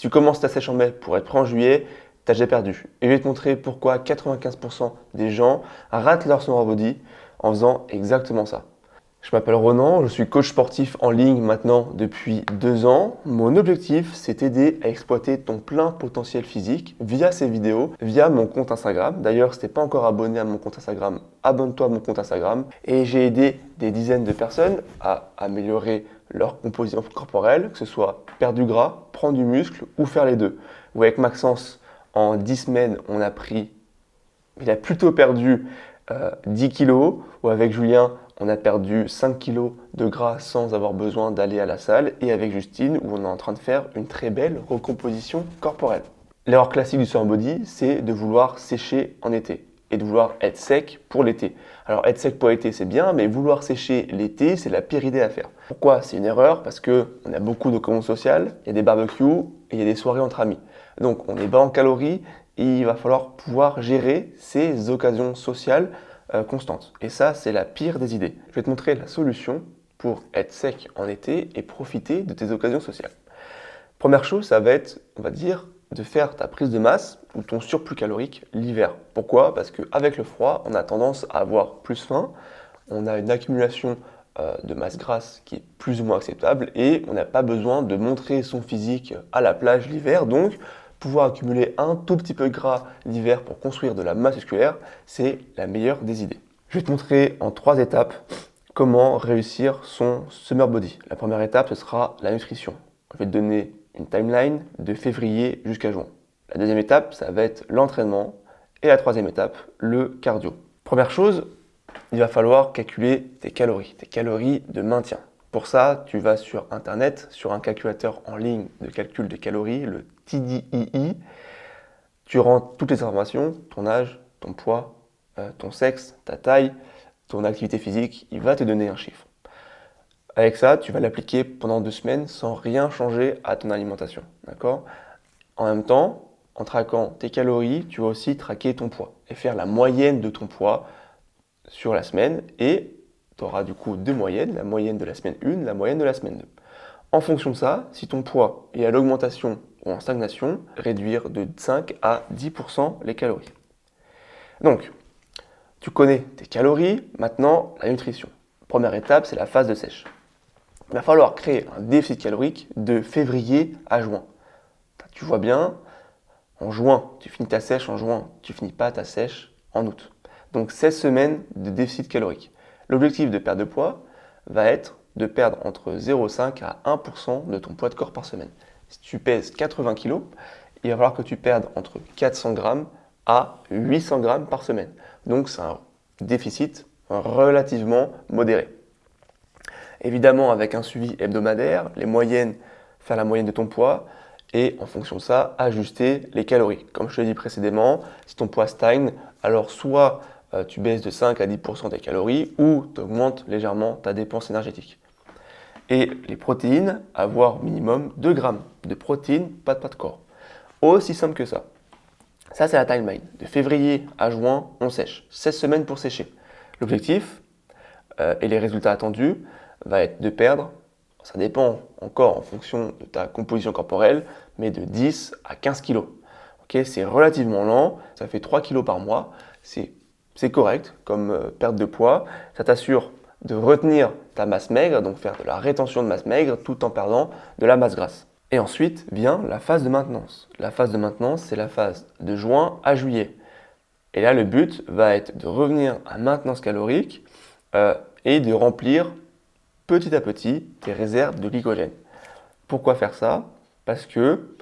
tu commences ta sèche en mai pour être prêt en juillet, t'as déjà perdu. Et je vais te montrer pourquoi 95% des gens ratent leur summer body en faisant exactement ça. Je m'appelle Ronan, je suis coach sportif en ligne maintenant depuis 2 ans. Mon objectif, c'est t'aider à exploiter ton plein potentiel physique via ces vidéos, via mon compte Instagram. D'ailleurs, si t'es pas encore abonné à mon compte Instagram, abonne-toi à mon compte Instagram. Et j'ai aidé des dizaines de personnes à améliorer leur composition corporelle, que ce soit perdre du gras, prendre du muscle ou faire les deux. Ou avec Maxence, en 10 semaines, il a plutôt perdu 10 kilos, ou avec Julien, on a perdu 5 kilos de gras sans avoir besoin d'aller à la salle, et avec Justine, où on est en train de faire une très belle recomposition corporelle. L'erreur classique du summer body, c'est de vouloir sécher en été et de vouloir être sec pour l'été. Alors être sec pour l'été, c'est bien, mais vouloir sécher l'été, c'est la pire idée à faire. Pourquoi? C'est une erreur parce qu'on a beaucoup d'occasions sociales, il y a des barbecues et il y a des soirées entre amis. Donc on est bas en calories et il va falloir pouvoir gérer ces occasions sociales constantes. Et ça, c'est la pire des idées. Je vais te montrer la solution pour être sec en été et profiter de tes occasions sociales. Première chose, ça va être, on va dire, de faire ta prise de masse ou ton surplus calorique l'hiver. Pourquoi? Parce qu'avec le froid, on a tendance à avoir plus faim, on a une accumulation de masse grasse qui est plus ou moins acceptable et on n'a pas besoin de montrer son physique à la plage l'hiver. Donc, pouvoir accumuler un tout petit peu de gras l'hiver pour construire de la masse musculaire, c'est la meilleure des idées. Je vais te montrer en 3 étapes comment réussir son summer body. La première étape, ce sera la nutrition. Je vais te donner une timeline de février jusqu'à juin. La deuxième étape, ça va être l'entraînement. Et la troisième étape, le cardio. Première chose, il va falloir calculer tes calories de maintien. Pour ça, tu vas sur Internet, sur un calculateur en ligne de calcul de calories, le TDEE. Tu rentres toutes les informations, ton âge, ton poids, ton sexe, ta taille, ton activité physique, il va te donner un chiffre. Avec ça, tu vas l'appliquer pendant 2 semaines sans rien changer à ton alimentation. D'accord? En même temps, en traquant tes calories, tu vas aussi traquer ton poids et faire la moyenne de ton poids sur la semaine. Et tu auras du coup 2 moyennes, la moyenne de la semaine 1, la moyenne de la semaine 2. En fonction de ça, si ton poids est à l'augmentation ou en stagnation, réduire de 5 à 10% les calories. Donc, tu connais tes calories, maintenant la nutrition. Première étape, c'est la phase de sèche. Il va falloir créer un déficit calorique de février à juin. Tu vois bien, en juin, tu finis ta sèche en juin, tu finis pas ta sèche en août. Donc 16 semaines de déficit calorique. L'objectif de perte de poids va être de perdre entre 0,5 à 1% de ton poids de corps par semaine. Si tu pèses 80 kg, il va falloir que tu perdes entre 400 grammes à 800 grammes par semaine. Donc c'est un déficit relativement modéré. Évidemment, avec un suivi hebdomadaire, les moyennes, faire la moyenne de ton poids et en fonction de ça, ajuster les calories. Comme je te l'ai dit précédemment, si ton poids stagne, alors soit tu baisses de 5 à 10% tes calories ou tu augmentes légèrement ta dépense énergétique. Et les protéines, avoir minimum 2 grammes de protéines, pas de poids de corps. Aussi simple que ça. Ça, c'est la timeline. De février à juin, on sèche. 16 semaines pour sécher. L'objectif et les résultats attendus va être de perdre, ça dépend encore en fonction de ta composition corporelle, mais de 10 à 15 kg. Okay, c'est relativement lent, ça fait 3 kg par mois, c'est correct comme perte de poids. Ça t'assure de retenir ta masse maigre, donc faire de la rétention de masse maigre tout en perdant de la masse grasse. Et ensuite vient la phase de maintenance. La phase de maintenance, c'est la phase de juin à juillet. Et là, le but va être de revenir à maintenance calorique et de remplir petit à petit tes réserves de glycogène. Pourquoi faire ça? Parce que,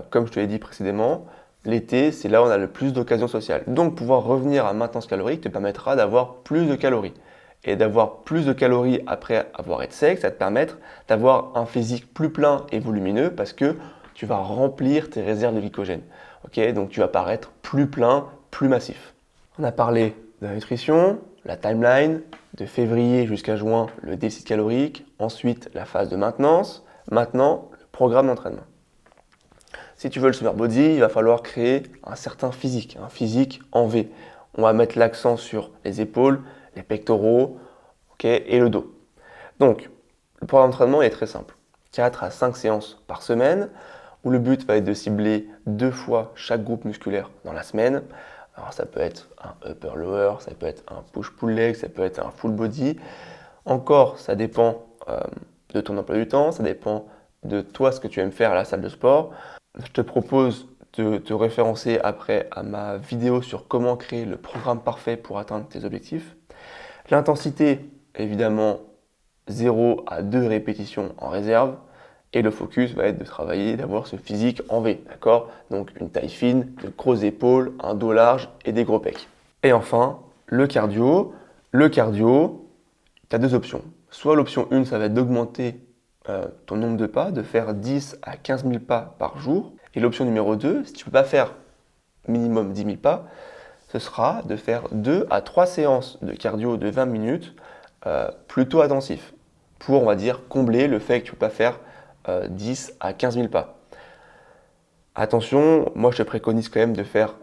comme je te l'ai dit précédemment, l'été, c'est là où on a le plus d'occasions sociales. Donc, pouvoir revenir à maintenance calorique te permettra d'avoir plus de calories. Et d'avoir plus de calories après avoir été sec, ça va te permettre d'avoir un physique plus plein et volumineux parce que tu vas remplir tes réserves de glycogène. Okay, donc, tu vas paraître plus plein, plus massif. On a parlé de la nutrition, la timeline, de février jusqu'à juin, le déficit calorique, ensuite la phase de maintenance, maintenant le programme d'entraînement. Si tu veux le summer body, il va falloir créer un certain physique, un physique en V. On va mettre l'accent sur les épaules, les pectoraux et le dos. Donc, le programme d'entraînement est très simple. 4 à 5 séances par semaine. où le but va être de cibler 2 fois chaque groupe musculaire dans la semaine. Alors ça peut être un upper-lower, ça peut être un push-pull leg, ça peut être un full body. Encore, ça dépend de ton emploi du temps, ça dépend de toi ce que tu aimes faire à la salle de sport. Je te propose de te référencer après à ma vidéo sur comment créer le programme parfait pour atteindre tes objectifs. L'intensité, évidemment, 0 à 2 répétitions en réserve. Et le focus va être de travailler, d'avoir ce physique en V, d'accord? Donc une taille fine, de grosses épaules, un dos large et des gros pecs. Et enfin, le cardio. Le cardio, tu as 2 options. Soit l'option 1, ça va être d'augmenter ton nombre de pas, de faire 10 à 15 000 pas par jour. Et l'option numéro 2, si tu ne peux pas faire minimum 10 000 pas, ce sera de faire 2 à 3 séances de cardio de 20 minutes plutôt intensifs pour, on va dire, combler le fait que tu ne peux pas faire 10 à 15 000 pas. Attention, moi je te préconise quand même de faire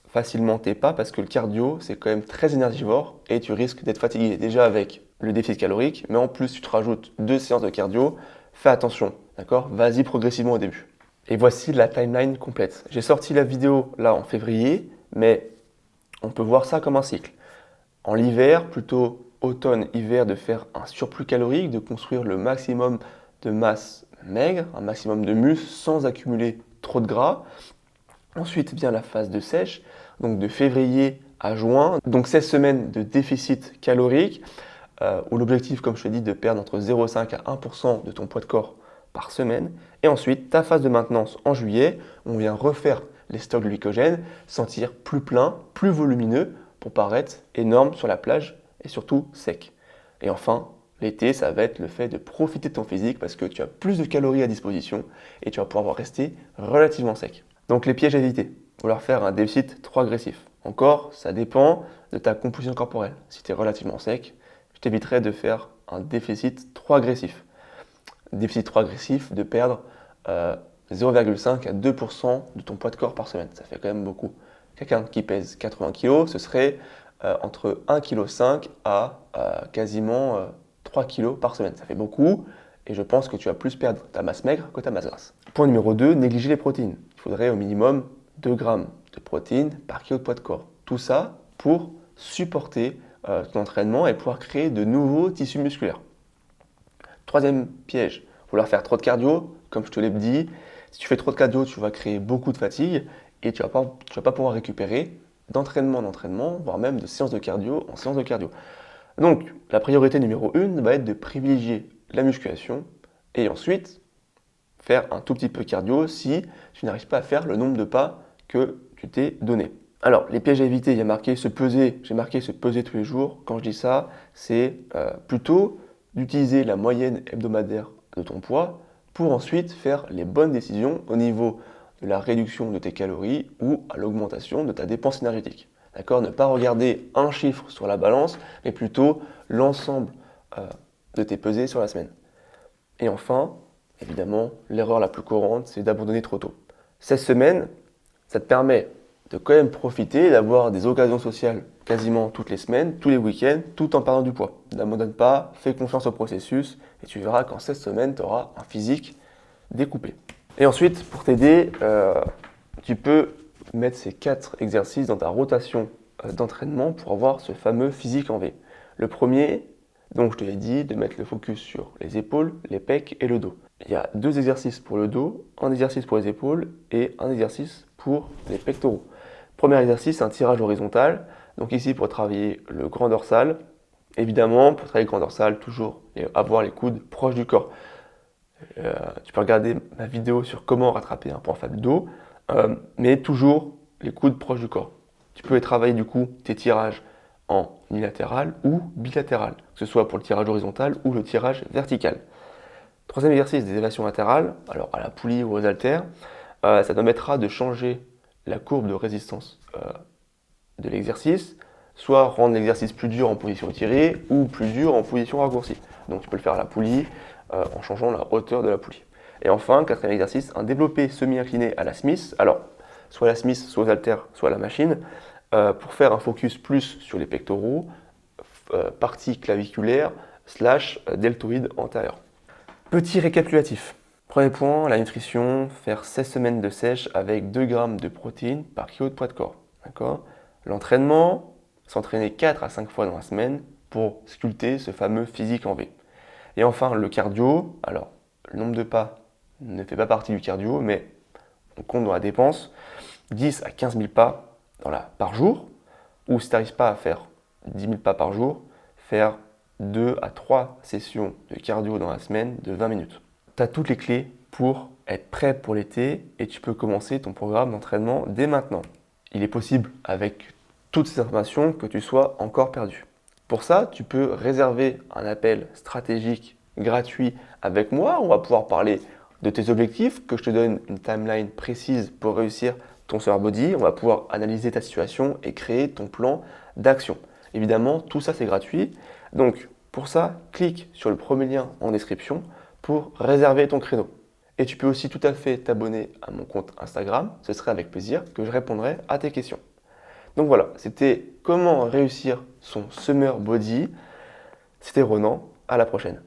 facilement tes pas parce que le cardio c'est quand même très énergivore et tu risques d'être fatigué déjà avec le déficit calorique, mais en plus tu te rajoutes 2 séances de cardio, fais attention, d'accord? Vas-y progressivement au début. Et voici la timeline complète. J'ai sorti la vidéo là en février, mais on peut voir ça comme un cycle. En l'hiver, plutôt automne-hiver, de faire un surplus calorique, de construire le maximum de masse maigre, un maximum de muscle sans accumuler trop de gras. Ensuite vient la phase de sèche, donc de février à juin, donc 16 semaines de déficit calorique, où l'objectif, comme je te dis, de perdre entre 0,5 à 1% de ton poids de corps par semaine. Et ensuite, ta phase de maintenance en juillet, où on vient refaire les stocks de glycogène, sentir plus plein, plus volumineux, pour paraître énorme sur la plage et surtout sec. Et enfin, l'été, ça va être le fait de profiter de ton physique parce que tu as plus de calories à disposition et tu vas pouvoir rester relativement sec. Donc les pièges à éviter, vouloir faire un déficit trop agressif. Encore, ça dépend de ta composition corporelle. Si tu es relativement sec, je t'éviterai de faire un déficit trop agressif. Déficit trop agressif, de perdre 0,5 à 2% de ton poids de corps par semaine. Ça fait quand même beaucoup. Quelqu'un qui pèse 80 kg, ce serait entre 1,5 kg à quasiment 3 kg par semaine. Ça fait beaucoup et je pense que tu vas plus perdre ta masse maigre que ta masse grasse. Point numéro 2, négliger les protéines. Il faudrait au minimum 2 grammes de protéines par kilo de poids de corps. Tout ça pour supporter ton entraînement et pouvoir créer de nouveaux tissus musculaires. Troisième piège, vouloir faire trop de cardio, comme je te l'ai dit. Si tu fais trop de cardio, tu vas créer beaucoup de fatigue et tu vas pas pouvoir récupérer d'entraînement en entraînement, voire même de séance de cardio en séance de cardio. Donc, la priorité numéro 1 va être de privilégier la musculation et ensuite faire un tout petit peu de cardio si tu n'arrives pas à faire le nombre de pas que tu t'es donné. Alors, les pièges à éviter, il y a marqué se peser, j'ai marqué se peser tous les jours. Quand je dis ça, c'est plutôt d'utiliser la moyenne hebdomadaire de ton poids pour ensuite faire les bonnes décisions au niveau de la réduction de tes calories ou à l'augmentation de ta dépense énergétique. D'accord? Ne pas regarder un chiffre sur la balance, mais plutôt l'ensemble de tes pesées sur la semaine. Et enfin, évidemment, l'erreur la plus courante, c'est d'abandonner trop tôt. 16 semaines, ça te permet de quand même profiter, d'avoir des occasions sociales quasiment toutes les semaines, tous les week-ends, tout en perdant du poids. N'abandonne pas, fais confiance au processus et tu verras qu'en 16 semaines, tu auras un physique découpé. Et ensuite, pour t'aider, tu peux mettre ces 4 exercices dans ta rotation d'entraînement pour avoir ce fameux physique en V. Le premier, donc je te l'ai dit, de mettre le focus sur les épaules, les pecs et le dos. Il y a 2 exercices pour le dos, un exercice pour les épaules et un exercice pour les pectoraux. Premier exercice, un tirage horizontal. Donc ici, pour travailler le grand dorsal, évidemment, pour travailler le grand dorsal, toujours avoir les coudes proches du corps. Tu peux regarder ma vidéo sur comment rattraper un point faible dos, mais toujours les coudes proches du corps. Tu peux travailler du coup tes tirages en unilatéral ou bilatéral, que ce soit pour le tirage horizontal ou le tirage vertical. Troisième exercice, des élévations latérales, alors à la poulie ou aux haltères, ça te permettra de changer la courbe de résistance de l'exercice, soit rendre l'exercice plus dur en position étirée ou plus dur en position raccourcie. Donc tu peux le faire à la poulie en changeant la hauteur de la poulie. Et enfin, quatrième exercice, un développé semi-incliné à la Smith. Alors, soit la Smith, soit aux haltères, soit à la machine, pour faire un focus plus sur les pectoraux, partie claviculaire / deltoïde antérieur. Petit récapitulatif. Premier point, la nutrition, faire 16 semaines de sèche avec 2 grammes de protéines par kilo de poids de corps. D'accord? L'entraînement, s'entraîner 4 à 5 fois dans la semaine pour sculpter ce fameux physique en V. Et enfin, le cardio. Alors, le nombre de pas ne fait pas partie du cardio, mais on compte dans la dépense 10 à 15 000 pas par jour. Ou si tu n'arrives pas à faire 10 000 pas par jour, faire 2 à 3 sessions de cardio dans la semaine de 20 minutes. Tu as toutes les clés pour être prêt pour l'été et tu peux commencer ton programme d'entraînement dès maintenant. Il est possible, avec toutes ces informations, que tu sois encore perdu. Pour ça, tu peux réserver un appel stratégique gratuit avec moi. On va pouvoir parler de tes objectifs, que je te donne une timeline précise pour réussir ton summer body. On va pouvoir analyser ta situation et créer ton plan d'action. Évidemment, tout ça c'est gratuit. Donc, pour ça, clique sur le premier lien en description pour réserver ton créneau. Et tu peux aussi tout à fait t'abonner à mon compte Instagram, ce serait avec plaisir que je répondrai à tes questions. Donc voilà, c'était comment réussir son summer body. C'était Ronan, à la prochaine.